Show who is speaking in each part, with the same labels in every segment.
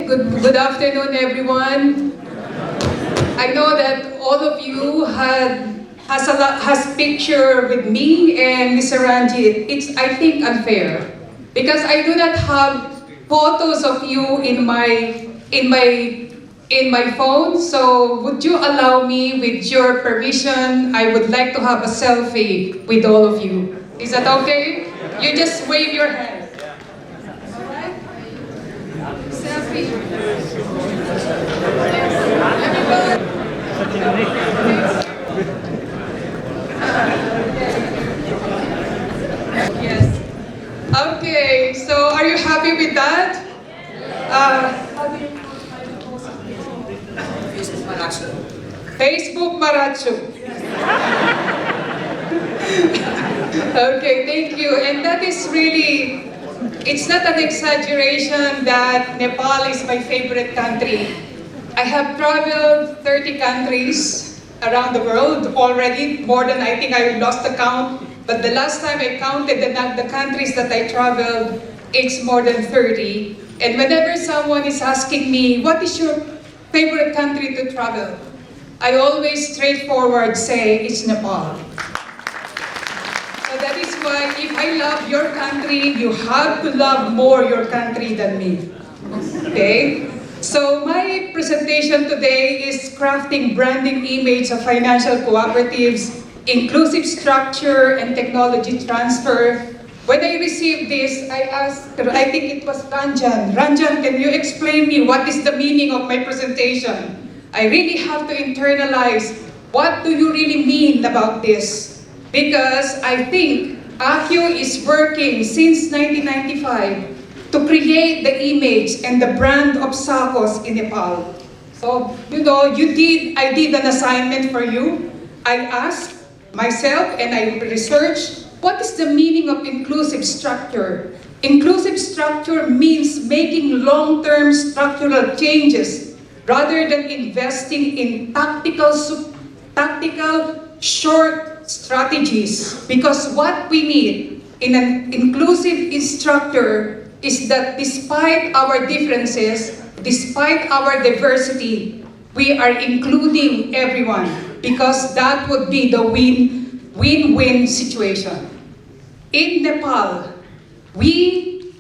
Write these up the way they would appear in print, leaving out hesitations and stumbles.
Speaker 1: Good afternoon, everyone. I know that all of you has picture with me and Mr. Ranjit. It's, I think, unfair because I do not have photos of you in my phone. So would you allow me, with your permission, I would like to have a selfie with all of you. Is that okay? You just wave your hand. Selfie. Yes. Okay, so are you happy with that? Facebook Maracho. Okay, thank you. And that is really, it's not an exaggeration that Nepal is my favorite country. I have traveled 30 countries around the world already, more than I think I lost the count. But the last time I counted the countries that I traveled, it's more than 30. And whenever someone is asking me, what is your favorite country to travel? I always straightforward say, it's Nepal. So that is why if I love your country, you have to love more your country than me. Okay? So my presentation today is crafting branding image of financial cooperatives, inclusive structure and technology transfer. When I received this, I asked, I think it was Ranjan. Ranjan, can you explain me what is the meaning of my presentation? I really have to internalize what do you really mean about this? Because I think ACCU is working since 1995 to create the image and the brand of SACCOS in Nepal. So, you know, I did an assignment for you. I asked myself and I researched what is the meaning of inclusive structure. Inclusive structure means making long-term structural changes rather than investing in tactical short strategies. Because what we need in an inclusive structure is that despite our differences, despite our diversity, we are including everyone because that would be the win-win situation. In Nepal,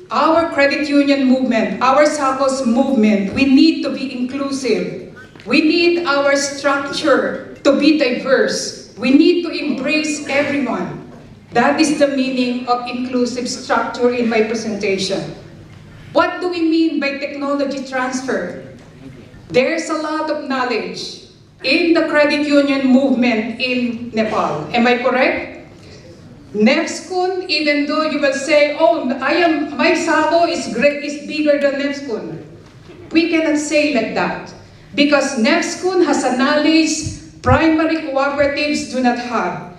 Speaker 1: our credit union movement, our SACCOS movement, we need to be inclusive. We need our structure to be diverse. We need to embrace everyone. That is the meaning of inclusive structure in my presentation. What do we mean by technology transfer? There's a lot of knowledge in the credit union movement in Nepal. Am I correct? NEFSCUN, even though you will say, oh, my SACCO is bigger than NEFSCUN. We cannot say like that. Because NEFSCUN has a knowledge primary cooperatives do not have.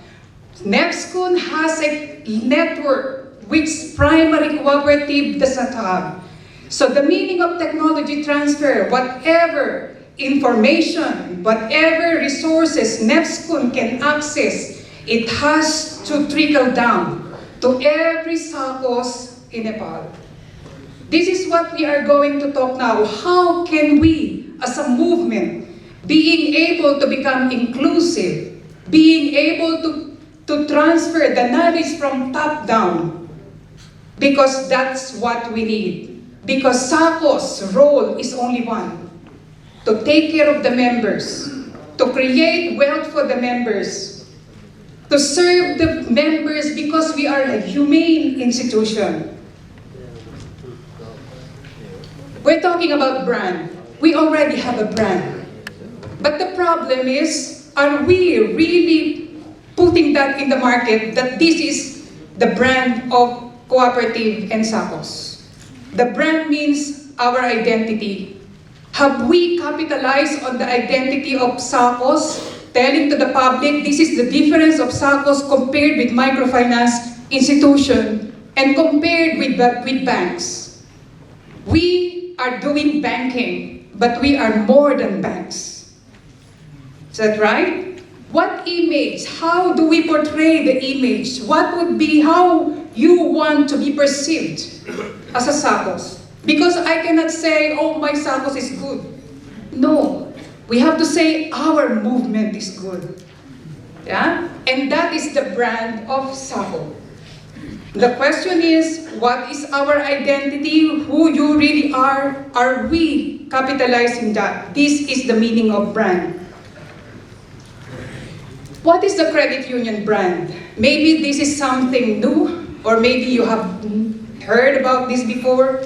Speaker 1: NEFSCUN has a network which primary cooperative does not have. So the meaning of technology transfer, whatever information, whatever resources NEFSCUN can access, it has to trickle down to every SACCOS in Nepal. This is what we are going to talk now. How can we, as a movement, being able to become inclusive, being able to transfer the knowledge from top down? Because that's what we need. Because SACCO's role is only one, to take care of the members, to create wealth for the members, to serve the members because we are a humane institution. We're talking about brand. We already have a brand. But the problem is, are we really putting that in the market that this is the brand of cooperative and SACCOS? The brand means our identity. Have we capitalized on the identity of SACCOS? Telling to the public, this is the difference of SACCOS compared with microfinance institution and compared with banks. We are doing banking, but we are more than banks. Is that right? What image? How do we portray the image? What would be how you want to be perceived as a SACCOS? Because I cannot say, oh, my SACCOS is good. No, we have to say our movement is good. Yeah? And that is the brand of SACCO. The question is, what is our identity? Who you really are? Are we capitalizing that? This is the meaning of brand. What is the credit union brand? Maybe this is something new, or maybe you have heard about this before.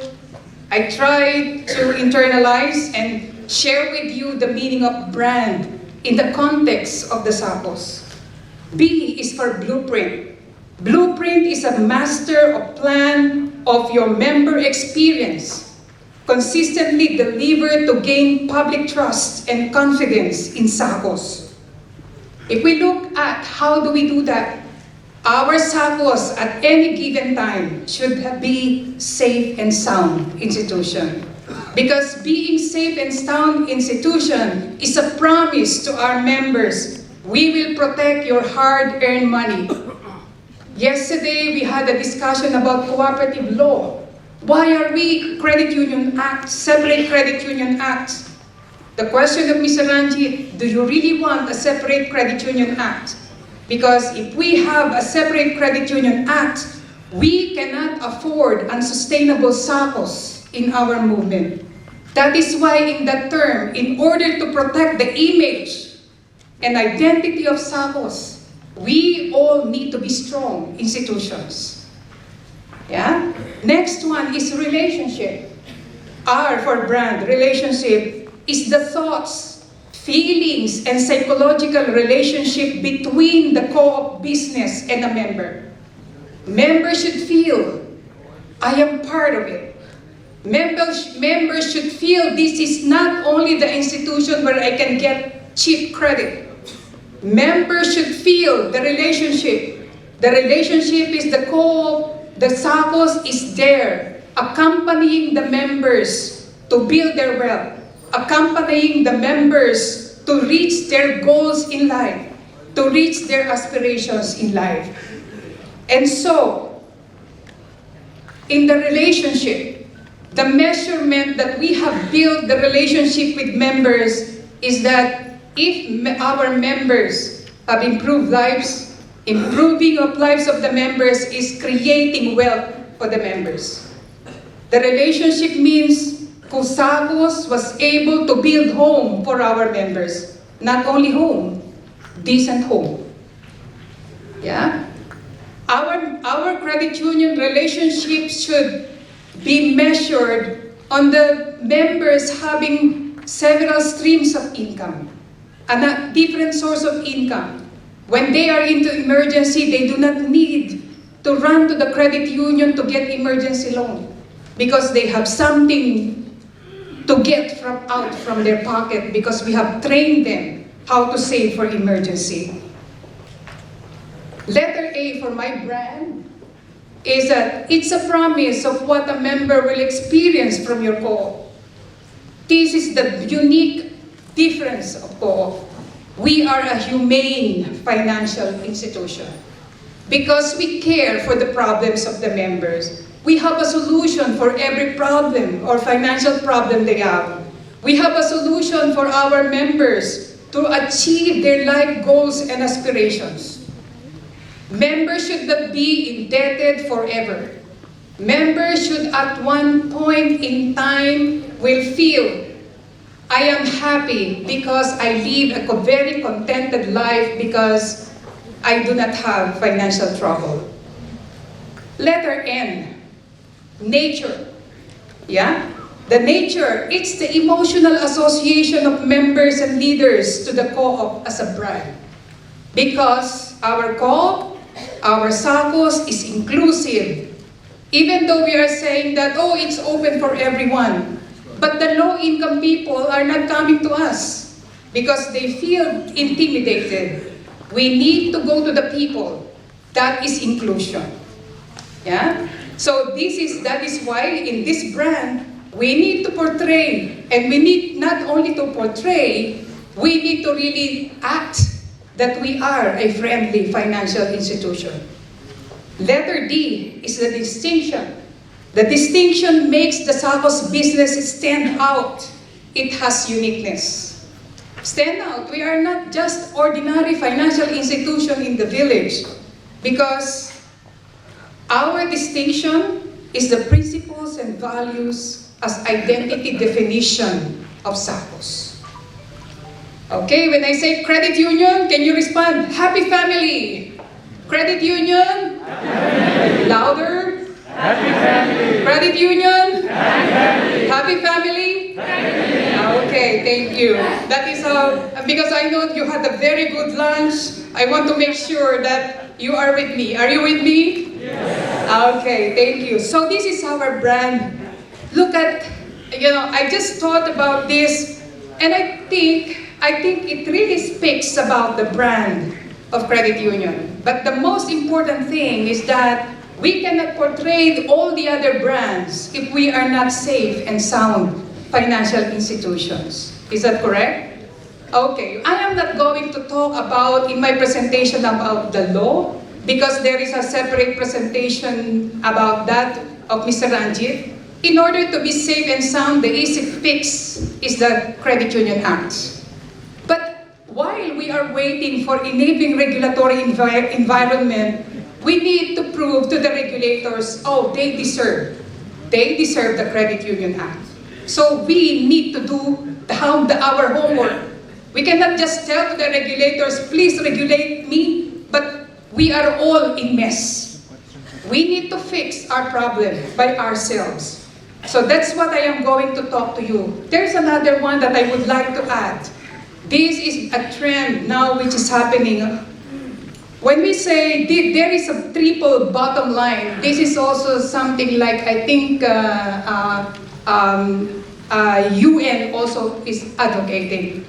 Speaker 1: I try to internalize and share with you the meaning of brand in the context of the SACCOS. B is for blueprint. Blueprint is a master of plan of your member experience, consistently delivered to gain public trust and confidence in SACCOS. If we look at how do we do that, our SACCOS at any given time should be safe and sound institution. Because being safe and sound institution is a promise to our members. We will protect your hard-earned money. Yesterday, we had a discussion about cooperative law. Why are we credit union act, separate credit union acts? The question of Mr. Ranjit, do you really want a separate credit union act? Because if we have a separate credit union act, we cannot afford unsustainable SACCOS in our movement. That is why in that term, in order to protect the image and identity of SACCOS, we all need to be strong institutions. Yeah? Next one is relationship. R for brand, relationship is the thoughts, feelings, and psychological relationship between the co-op business and a member. Members should feel, I am part of it. Members should feel this is not only the institution where I can get cheap credit. Members should feel the relationship. The relationship is the co-op, the SACCOS is there, accompanying the members to build their wealth, accompanying the members to reach their goals in life, to reach their aspirations in life. And so, in the relationship, the measurement that we have built the relationship with members is that if our members have improved lives, improving of lives of the members is creating wealth for the members. The relationship means SACCOS was able to build home for our members. Not only home, decent home. Yeah? Our credit union relationship should be measured on the members having several streams of income, a different source of income. When they are into emergency, they do not need to run to the credit union to get emergency loan because they have something to get out from their pocket because we have trained them how to save for emergency. Letter A for my brand is that it's a promise of what a member will experience from your co-op. This is the unique difference of co-op. We are a humane financial institution because we care for the problems of the members. We have a solution for every problem or financial problem they have. We have a solution for our members to achieve their life goals and aspirations. Members should not be indebted forever. Members should at one point in time will feel, I am happy because I live a very contented life because I do not have financial trouble. Letter N. Nature. Yeah? The nature, it's the emotional association of members and leaders to the co-op as a brand. Because our co-op, our SACCOS is inclusive. Even though we are saying that, oh, it's open for everyone. But the low-income people are not coming to us because they feel intimidated. We need to go to the people. That is inclusion. Yeah? So that is why in this brand, we need to portray, and we need not only to portray, we need to really act that we are a friendly financial institution. Letter D is the distinction. The distinction makes the SACCOS business stand out. It has uniqueness. Stand out. We are not just ordinary financial institution in the village because our distinction is the principles and values as identity definition of SACCOS. Okay, when I say credit union, can you respond? Happy family. Credit union? Happy family. Louder. Happy family. Credit union? Happy family. Happy family? Okay, thank you. That is how, because I know you had a very good lunch, I want to make sure that you are with me. Are you with me? Yes. Okay, thank you. So this is our brand. Look at, I just thought about this, and I think it really speaks about the brand of credit union. But the most important thing is that we cannot portray all the other brands if we are not safe and sound financial institutions. Is that correct? Okay, I am not going to talk about in my presentation about the law because there is a separate presentation about that of Mr. Ranjit. In order to be safe and sound, the easy fix is the Credit Union Act. But while we are waiting for enabling regulatory environment, we need to prove to the regulators, they deserve the Credit Union Act. So we need to do our homework. We cannot just tell to the regulators, please regulate me, but we are all in mess. We need to fix our problem by ourselves. So that's what I am going to talk to you. There's another one that I would like to add. This is a trend now which is happening. When we say there is a triple bottom line, this is also something like I think UN also is advocating.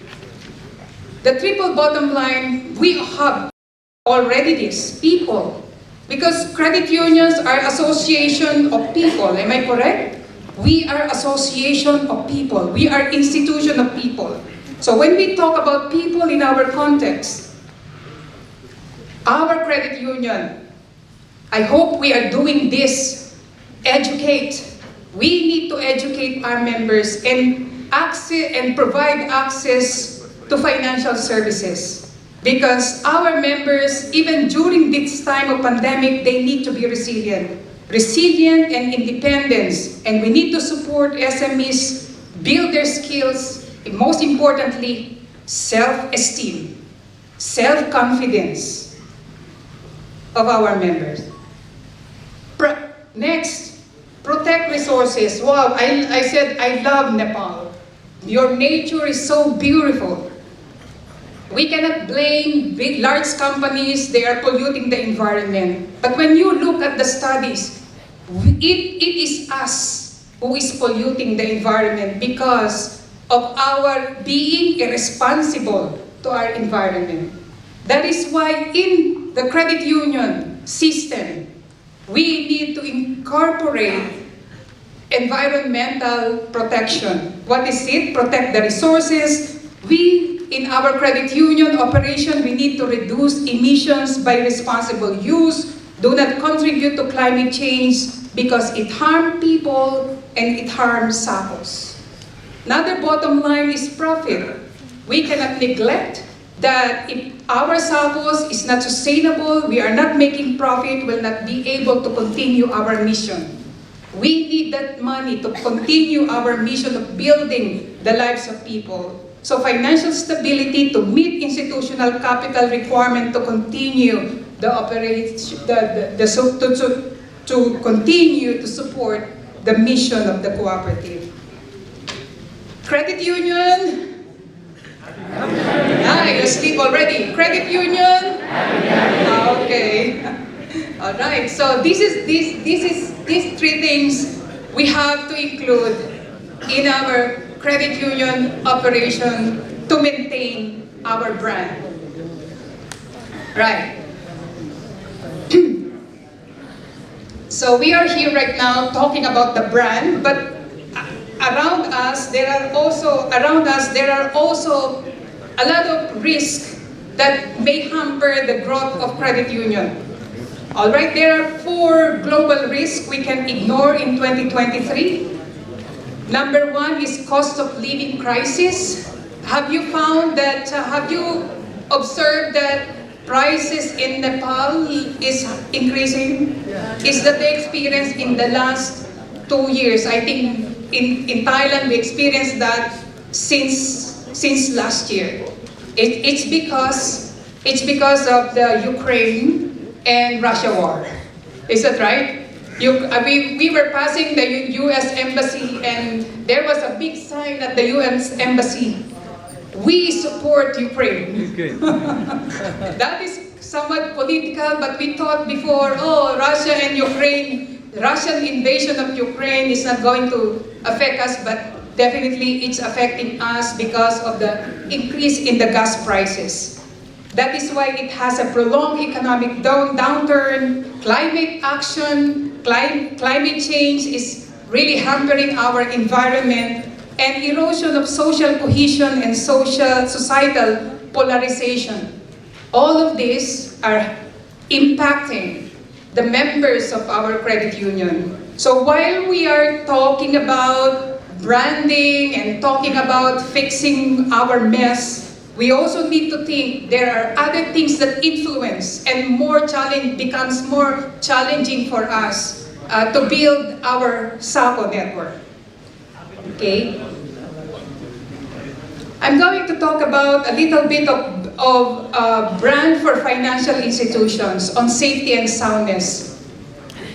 Speaker 1: The triple bottom line, we have already this, people. Because credit unions are association of people, am I correct? We are association of people. We are institution of people. So when we talk about people in our context, our credit union, I hope we are doing this, educate. We need to educate our members and provide access to financial services. Because our members, even during this time of pandemic, they need to be resilient and independent. And we need to support SMEs, build their skills, and most importantly, self-esteem, self-confidence of our members. Next, protect resources. Wow, I said I love Nepal. Your nature is so beautiful. We cannot blame large companies, they are polluting the environment. But when you look at the studies, it is us who is polluting the environment because of our being irresponsible to our environment. That is why in the credit union system, we need to incorporate environmental protection. What is it? Protect the resources. In our credit union operation, we need to reduce emissions by responsible use, do not contribute to climate change because it harms people and it harms SACCOS. Another bottom line is profit. We cannot neglect that if our SACCOS is not sustainable, we are not making profit, will not be able to continue our mission. We need that money to continue our mission of building the lives of people. So financial stability to meet institutional capital requirement to continue the operation, to continue to support the mission of the cooperative. Credit union. You sleep already. Credit union. Okay. All right. So these three things we have to include in our credit union operation to maintain our brand. Right. So we are here right now talking about the brand, but around us there are also a lot of risks that may hamper the growth of credit union. All right, there are 4 global risks we can ignore in 2023. Number 1 is cost of living crisis. Have you found that, have you observed that prices in Nepal is increasing? Is that the experience in the last 2 years? I think in Thailand we experienced that since last year. It's because of the Ukraine and Russia war. Is that right? We were passing the U.S. Embassy and there was a big sign at the U.S. Embassy. We support Ukraine. That is somewhat political, but we thought before, oh, Russia and Ukraine, Russian invasion of Ukraine is not going to affect us, but definitely it's affecting us because of the increase in the gas prices. That is why it has a prolonged economic downturn, climate action, climate change is really hampering our environment, and erosion of social cohesion and societal polarization. All of these are impacting the members of our credit union. So while we are talking about branding and talking about fixing our mess, we also need to think there are other things that influence and becomes more challenging for us to build our SACCO network. Okay? I'm going to talk about a little bit of brand for financial institutions on safety and soundness.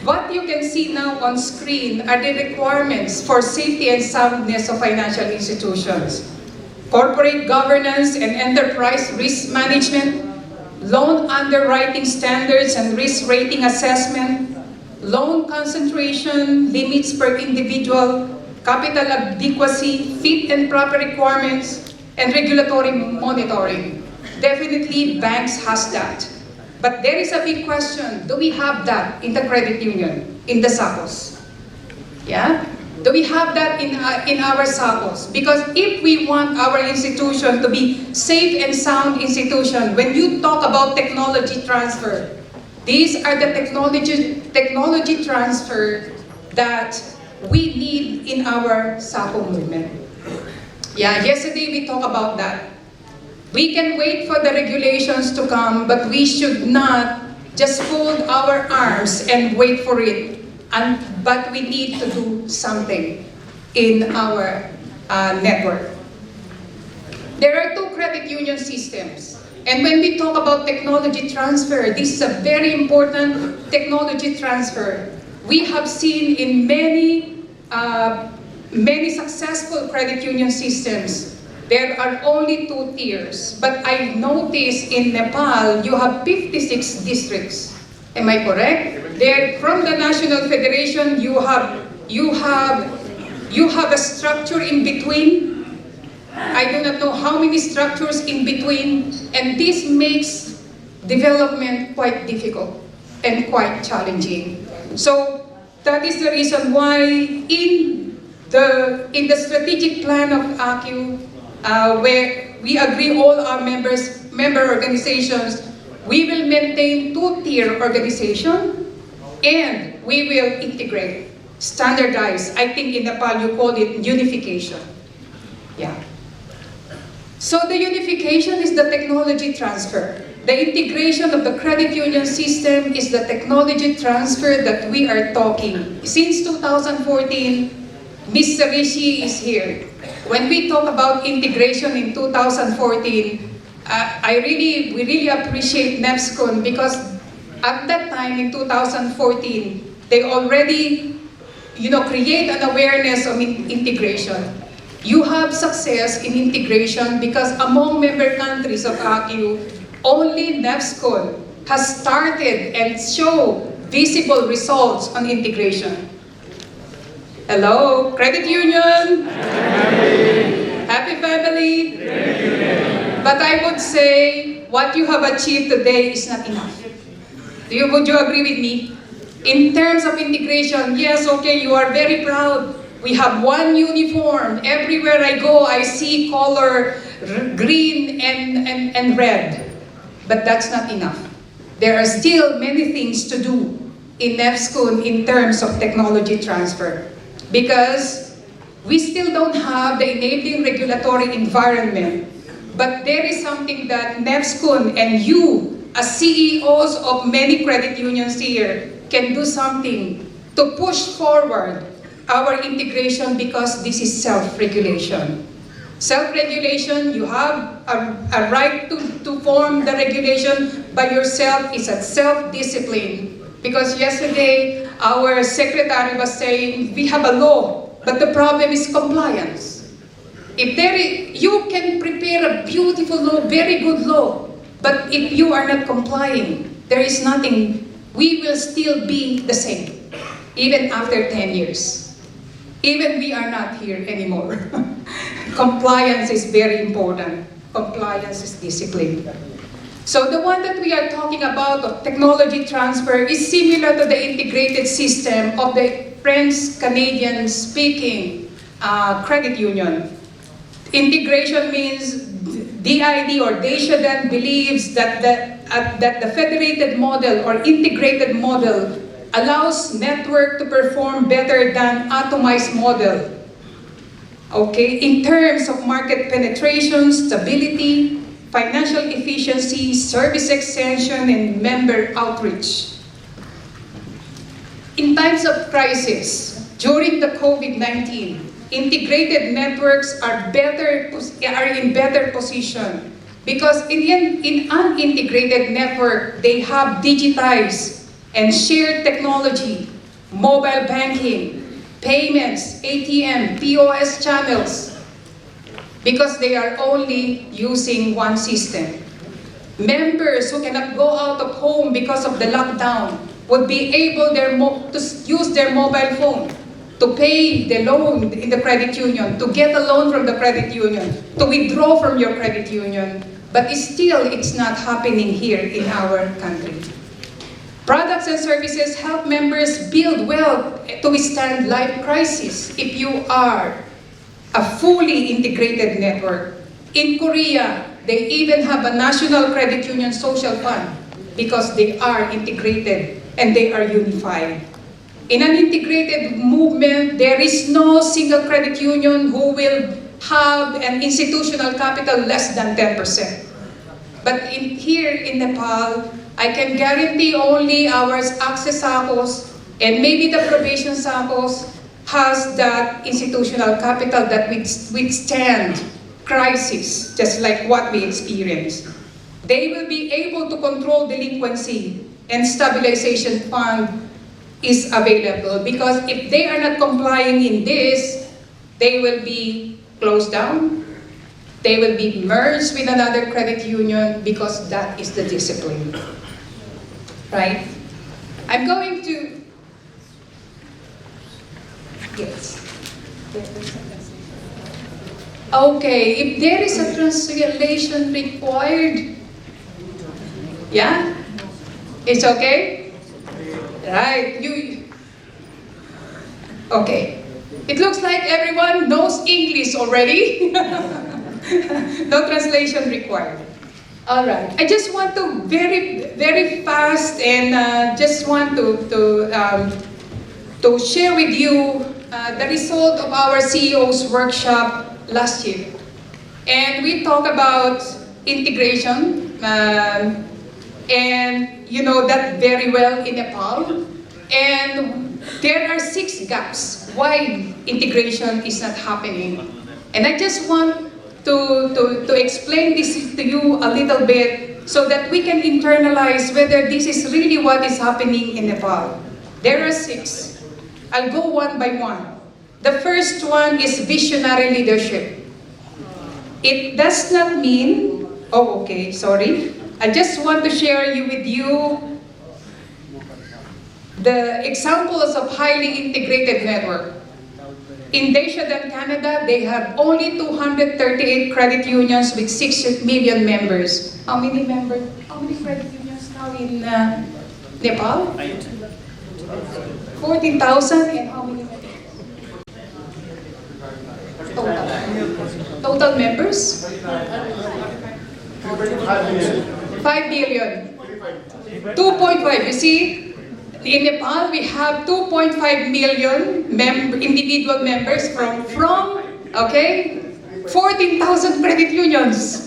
Speaker 1: What you can see now on screen are the requirements for safety and soundness of financial institutions. Corporate governance and enterprise risk management, loan underwriting standards and risk rating assessment, loan concentration, limits per individual, capital adequacy, fit and proper requirements, and regulatory monitoring. Definitely banks has that. But there is a big question, do we have that in the credit union, in the SACCOS? Yeah? Do we have that in our SACCOS? Because if we want our institution to be safe and sound institution, when you talk about technology transfer, these are the technology transfer that we need in our SACCO movement. Yeah, yesterday we talked about that. We can wait for the regulations to come, but we should not just fold our arms and wait for it. But we need to do something in our network. There are 2 credit union systems. And when we talk about technology transfer, this is a very important technology transfer. We have seen in many successful credit union systems, there are only 2 tiers. But I noticed in Nepal, you have 56 districts. Am I correct? There, from the National Federation, you have a structure in between. I do not know how many structures in between, and this makes development quite difficult and quite challenging. So that is the reason why in the strategic plan of ACCU, where we agree all our member organizations, we will maintain 2-tier organization, and we will integrate, standardize. I think in Nepal you call it unification. Yeah. So the unification is the technology transfer. The integration of the credit union system is the technology transfer that we are talking. Since 2014, Mr. Rishi is here. When we talk about integration in 2014, we really appreciate NEPSCON because at that time in 2014, they already, create an awareness of integration. You have success in integration because among member countries of ACCU, only NEPSCON has started and show visible results on integration. Hello, credit union? Happy family? But I would say what you have achieved today is not enough. Would you agree with me? In terms of integration, yes, okay, you are very proud. We have one uniform. Everywhere I go, I see color green and red. But that's not enough. there are still many things to do in NEFSCUN in terms of technology transfer, because we still don't have the enabling regulatory environment. But there is something that NEFSCUN and you, as CEOs of many credit unions here, can do something to push forward our integration, because this is self-regulation. Self-regulation, you have a right to form the regulation by yourself. It's a self-discipline. Because yesterday, our secretary was saying, we have a law, but the problem is compliance. If you can prepare a beautiful law, very good law, but if you are not complying, there is nothing. We will still be the same, even after 10 years. Even we are not here anymore. Compliance is very important. Compliance is discipline. So the one that we are talking about of technology transfer is similar to the integrated system of the French-Canadian speaking credit union. Integration means DID or Desjardins believes that the federated model or integrated model allows network to perform better than atomized model. Okay, in terms of market penetration, stability, financial efficiency, service extension, and member outreach. In times of crisis, during the COVID-19, integrated networks are in better position, because in an integrated network, they have digitized and shared technology, mobile banking, payments, ATM, POS channels, because they are only using one system. Members who cannot go out of home because of the lockdown would be able to use their mobile phone to pay the loan in the credit union, to get a loan from the credit union, to withdraw from your credit union. But it's not happening here in our country. Products and services help members build wealth to withstand life crisis if you are a fully integrated network. In Korea, they even have a national credit union social fund because they are integrated and they are unified. In an integrated movement, there is no single credit union who will have an institutional capital less than 10%. But here in Nepal, I can guarantee only our SACCOS and maybe the probation SACCOS has that institutional capital that withstand crisis, just like what we experienced. They will be able to control delinquency, and stabilization fund is available, because if they are not complying in this, they will be closed down, they will be merged with another credit union, because that is the discipline. Right? I'm going to... Yes. Okay, if there is a translation required, yeah? It's okay? Right, okay. It looks like everyone knows English already. No translation required. All right. I just want to very fast and just want to share with you the result of our CEO's workshop last year. And we talk about integration, and you know that very well in Nepal. And there are 6 gaps why integration is not happening. And I just want to explain this to you a little bit so that we can internalize whether this is really what is happening in Nepal. There are 6. I'll go one by one. The first one is visionary leadership. It does not mean, I just want to share with you the examples of highly integrated network. In Desjardins, Canada, they have only 238 credit unions with 6 million members. How many credit unions now in Nepal? 14,000, and how many members? Total members? 5 billion. 2.5. You see, in Nepal, we have 2.5 million individual members from 14,000 credit unions.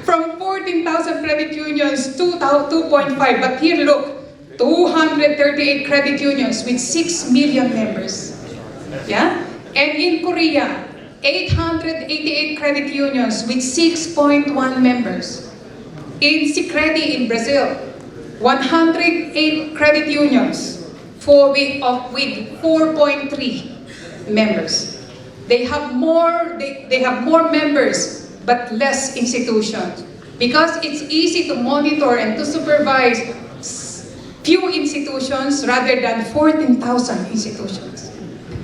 Speaker 1: From 14,000 credit unions to 2.5. But here, look, 238 credit unions with 6 million members. Yeah? And in Korea, 888 credit unions with 6.1 members. In Sicredi in Brazil, 108 credit unions with 4.3 members. They have more members but less institutions because it's easy to monitor and to supervise few institutions rather than 14,000 institutions.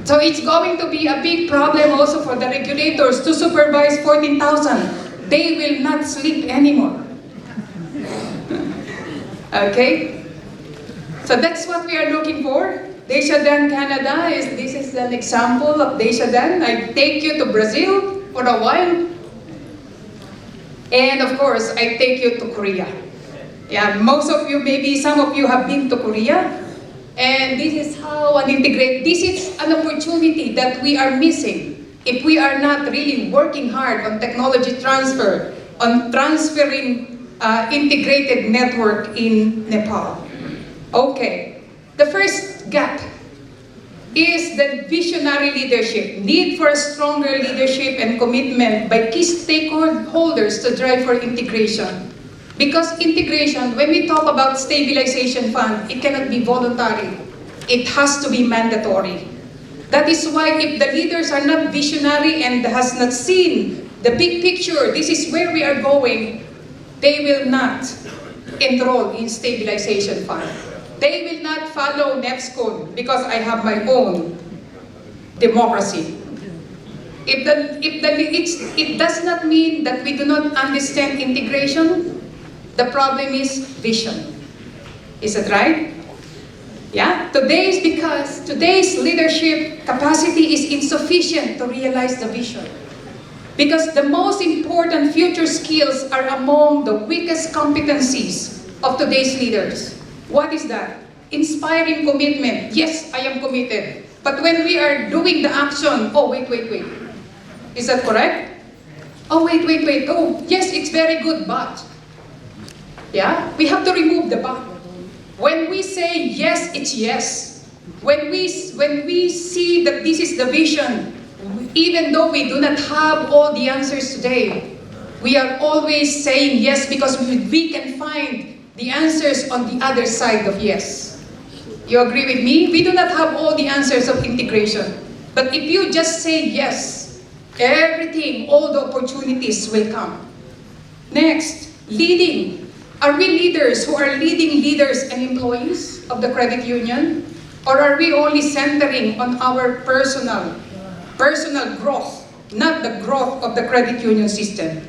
Speaker 1: So it's going to be a big problem also for the regulators to supervise 14,000. They will not sleep anymore. Okay? So that's what we are looking for. Desjardins Canada, this is an example of Desjardins. I take you to Brazil for a while. And of course, I take you to Korea. Yeah, most of you, maybe some of you have been to Korea. And this is how this is an opportunity that we are missing if we are not really working hard on technology transfer, on transferring integrated network in Nepal. Okay, the first gap is the visionary leadership, need for a stronger leadership and commitment by key stakeholders to drive for integration. Because integration, when we talk about stabilization fund, it cannot be voluntary. It has to be mandatory. That is why if the leaders are not visionary and has not seen the big picture, this is where we are going, they will not enroll in stabilization fund. They will not follow NEPSCO because I have my own democracy. It does not mean that we do not understand integration. The problem is vision. Is that right? Yeah? Today's leadership capacity is insufficient to realize the vision. Because the most important future skills are among the weakest competencies of today's leaders. What is that? Inspiring commitment. Yes, I am committed. But when we are doing the action, oh, wait. Is that correct? Oh, wait. Oh, yes, it's very good, but. Yeah? We have to remove the but. When we say yes, it's yes. When we see that this is the vision, even though we do not have all the answers today, we are always saying yes because we can find the answers on the other side of yes. You agree with me? We do not have all the answers of integration. But if you just say yes, everything, all the opportunities will come. Next, leading. Are we leaders who are leading leaders and employees of the credit union? Or are we only centering on our personal growth, not the growth of the credit union system?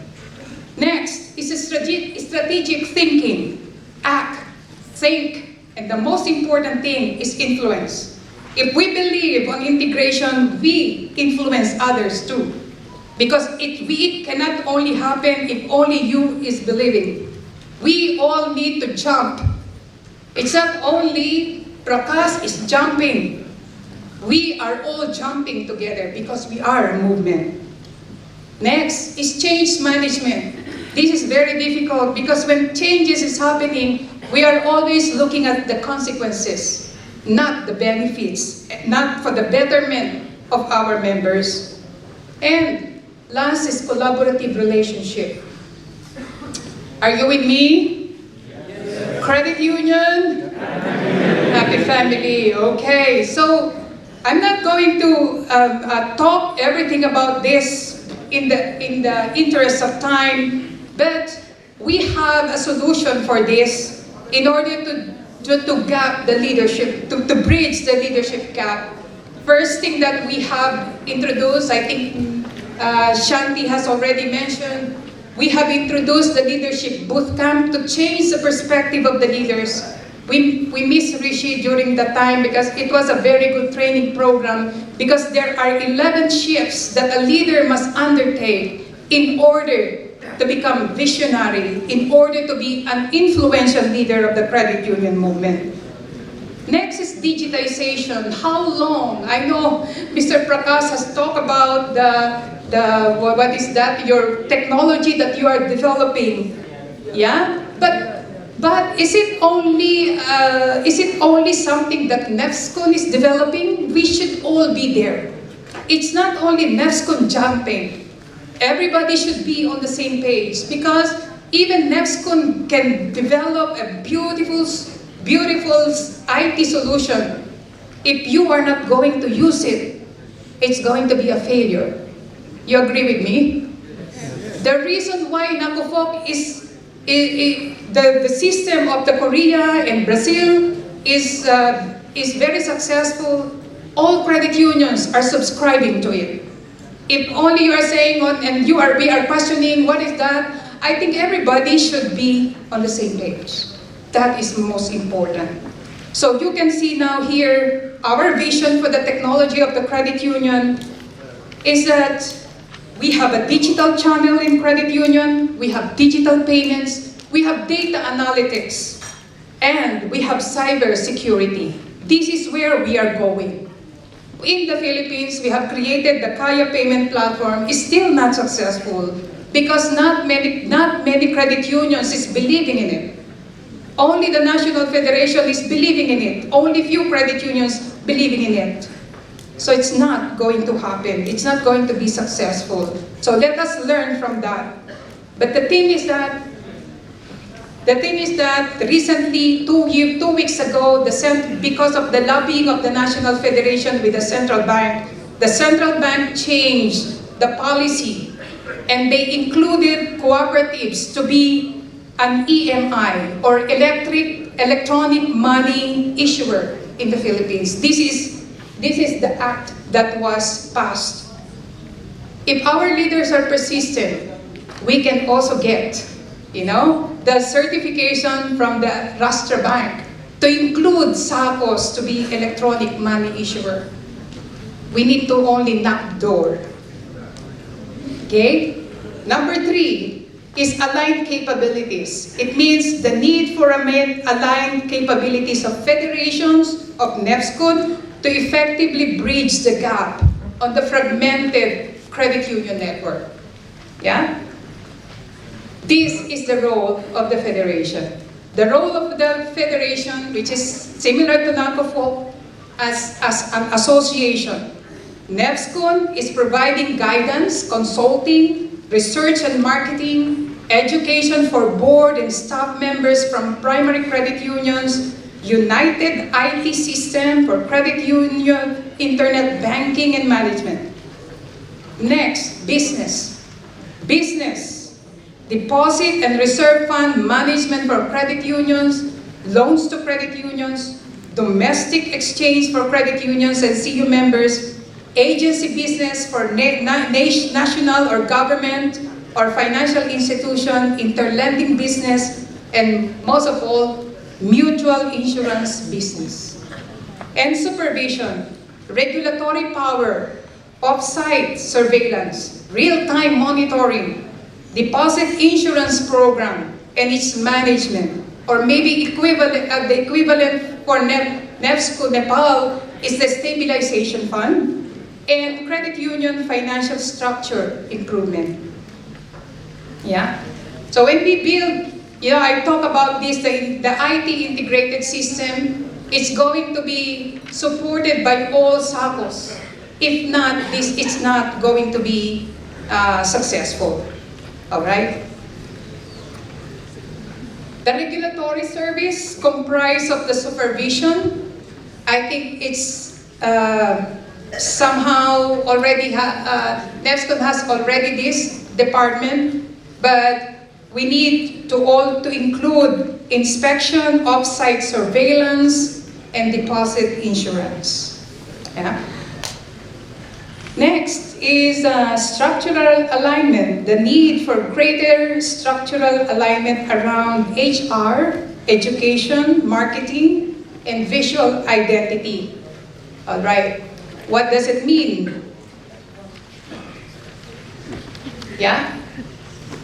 Speaker 1: Next is strategic thinking. Act, think, and the most important thing is influence. If we believe on integration, we influence others too. Because it cannot only happen if only you is believing. We all need to jump. It's not only Prakash is jumping. We are all jumping together because we are a movement. Next is change management. This is very difficult because when changes is happening, we are always looking at the consequences, not the benefits, not for the betterment of our members. And last is collaborative relationship. Are you with me? Yes. Credit union? Happy family. Okay, so I'm not going to talk everything about this in the interest of time, but we have a solution for this in order to gap the leadership, to bridge the leadership gap. First thing that we have introduced, I think Shanti has already mentioned, we have introduced the leadership bootcamp to change the perspective of the leaders. We miss Rishi during that time because it was a very good training program because there are 11 shifts that a leader must undertake in order to become visionary in order to be an influential leader of the credit union movement. Next is digitization. How long? I know Mr. Prakash has talked about what is that, your technology that you are developing. Yeah? But is it only something that NEFSCON is developing? We should all be there. It's not only NEFSCON jumping. Everybody should be on the same page, because even NEFSCON can develop a beautiful IT solution. If you are not going to use it, it's going to be a failure. You agree with me? The reason why NACOFOC is the system of the Korea and Brazil is very successful. All credit unions are subscribing to it. If only you are saying and we are questioning what is that, I think everybody should be on the same page. That is most important. So you can see now here, our vision for the technology of the credit union is that we have a digital channel in credit union, we have digital payments, we have data analytics, and we have cyber security. This is where we are going. In the Philippines, we have created the Kaya payment platform. It's still not successful because not many credit unions is believing in it. Only the National Federation is believing in it. Only few credit unions believing in it. So it's not going to happen. It's not going to be successful. So let us learn from that. But the thing is that recently, two weeks ago, because of the lobbying of the National Federation with the central bank changed the policy, and they included cooperatives to be an EMI, or electronic money issuer in the Philippines. This is the act that was passed. If our leaders are persistent, we can also get, the certification from the Rastra Bank to include SACCOS to be electronic money issuer. We need to only knock the door. Okay? Number 3 is aligned capabilities. It means the need for aligned capabilities of federations, of NEFSCON, to effectively bridge the gap on the fragmented credit union network. Yeah? This is the role of the federation. The role of the federation, which is similar to NACOFOC, as an association. NEFSCON is providing guidance, consulting, research and marketing, education for board and staff members from primary credit unions, united IT system for credit union, internet banking and management. Next, business. Deposit and reserve fund management for credit unions, loans to credit unions, domestic exchange for credit unions and CU members, agency business for national or government or financial institution, interlending business, and most of all, mutual insurance business. And supervision, regulatory power, off-site surveillance, real-time monitoring, deposit insurance program and its management, or maybe the equivalent for NEFSCO Nepal is the stabilization fund, and credit union financial structure improvement. Yeah. So when we build, I talk about this, the IT integrated system, it's going to be supported by all SACCOS. If not, it's not going to be successful. All right? The regulatory service comprised of the supervision. I think it's somehow already, NEFSCON has already this department, but we need to include inspection, off-site surveillance, and deposit insurance. Yeah. Next is structural alignment, the need for greater structural alignment around HR, education, marketing, and visual identity. All right, what does it mean? Yeah?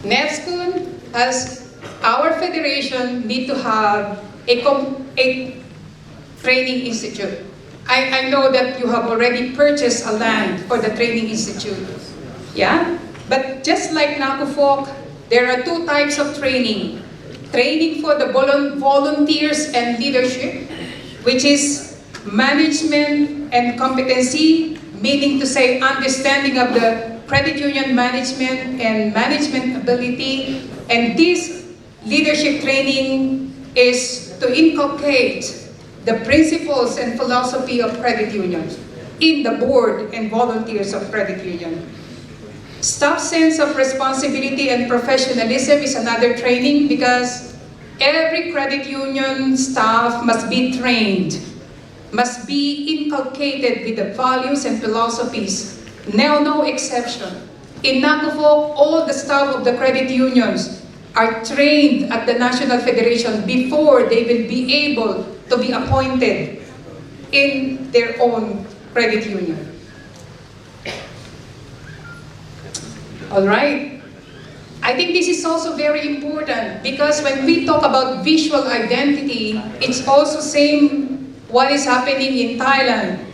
Speaker 1: NEFSCUN has, our federation need to have a training institute. I know that you have already purchased a land for the training institute. Yeah? But just like NACOFOC, there are two types of training. Training for the volunteers and leadership, which is management and competency, meaning to say understanding of the credit union management and management ability. And this leadership training is to inculcate the principles and philosophy of credit unions in the board and volunteers of credit union. Staff sense of responsibility and professionalism is another training, because every credit union staff must be trained, must be inculcated with the values and philosophies. No exception. In NACOFOC, all the staff of the credit unions are trained at the National Federation before they will be able to be appointed in their own credit union. All right. I think this is also very important, because when we talk about visual identity, it's also same what is happening in Thailand.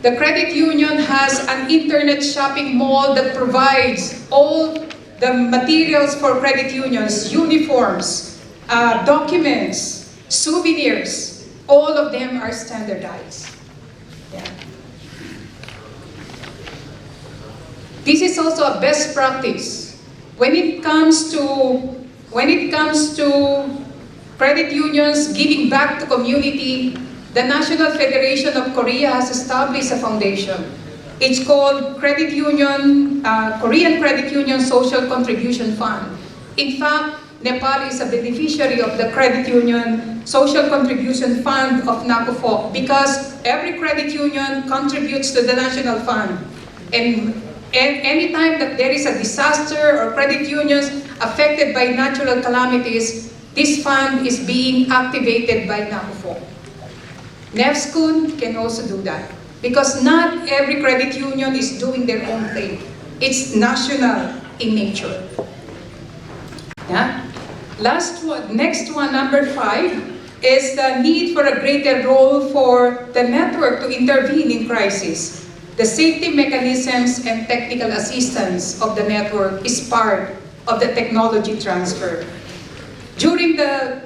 Speaker 1: The credit union has an internet shopping mall that provides all the materials for credit unions, uniforms, documents, souvenirs. All of them are standardized. Yeah. This is also a best practice. When it comes to credit unions giving back to community, the National Federation of Korea has established a foundation. It's called Korean Credit Union Social Contribution Fund. In fact, Nepal is a beneficiary of the Credit Union Social Contribution Fund of NACOFOC, because every credit union contributes to the national fund. And anytime that there is a disaster or credit unions affected by natural calamities, this fund is being activated by NACOFOC. NEFSCUN can also do that, because not every credit union is doing their own thing. It's national in nature. Yeah? Next one, number 5, is the need for a greater role for the network to intervene in crisis. The safety mechanisms and technical assistance of the network is part of the technology transfer. During the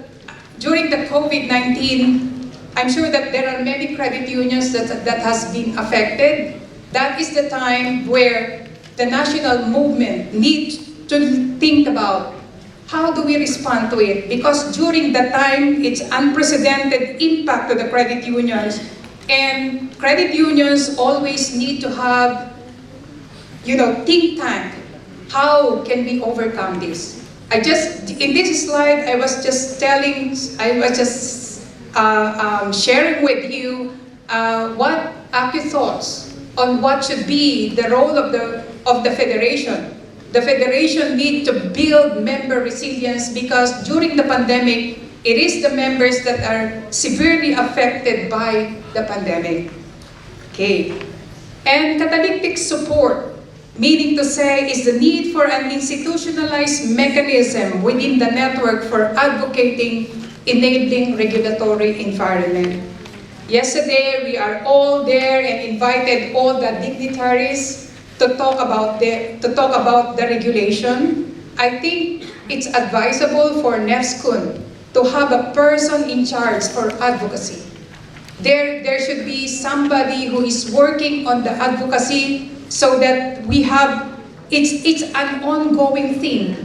Speaker 1: COVID-19, I'm sure that there are many credit unions that has been affected. That is the time where the national movement needs to think about how do we respond to it, because during that time, it's unprecedented impact to the credit unions, and credit unions always need to have, think tank. How can we overcome this? In this slide, I was just sharing with you what ACCU thoughts on what should be the role of the federation. The federation needs to build member resilience, because during the pandemic, it is the members that are severely affected by the pandemic. Okay. And catalytic support, meaning to say, is the need for an institutionalized mechanism within the network for advocating enabling regulatory environment. Yesterday, we are all there and invited all the dignitaries to talk about the regulation. I think it's advisable for NEFSCUN to have a person in charge for advocacy. There should be somebody who is working on the advocacy, so that we have, it's an ongoing thing.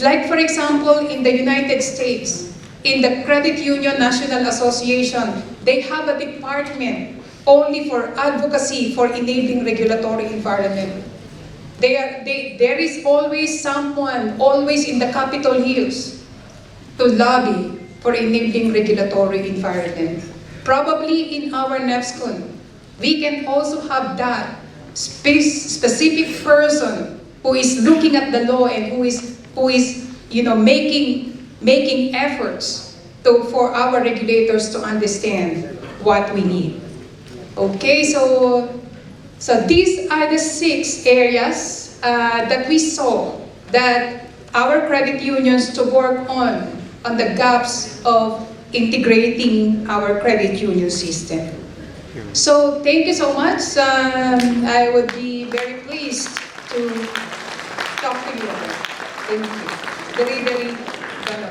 Speaker 1: Like, for example, in the United States, in the Credit Union National Association, they have a department only for advocacy for enabling regulatory environment. There is always someone, always in the Capitol Hills, to lobby for enabling regulatory environment. Probably in our NEFSCUN, we can also have that specific person who is looking at the law and who is making efforts for our regulators to understand what we need. Okay, so these are the 6 areas that we saw that our credit unions to work on the gaps of integrating our credit union system. So thank you so much. I would be very pleased to talk to you. Thank you. Very, very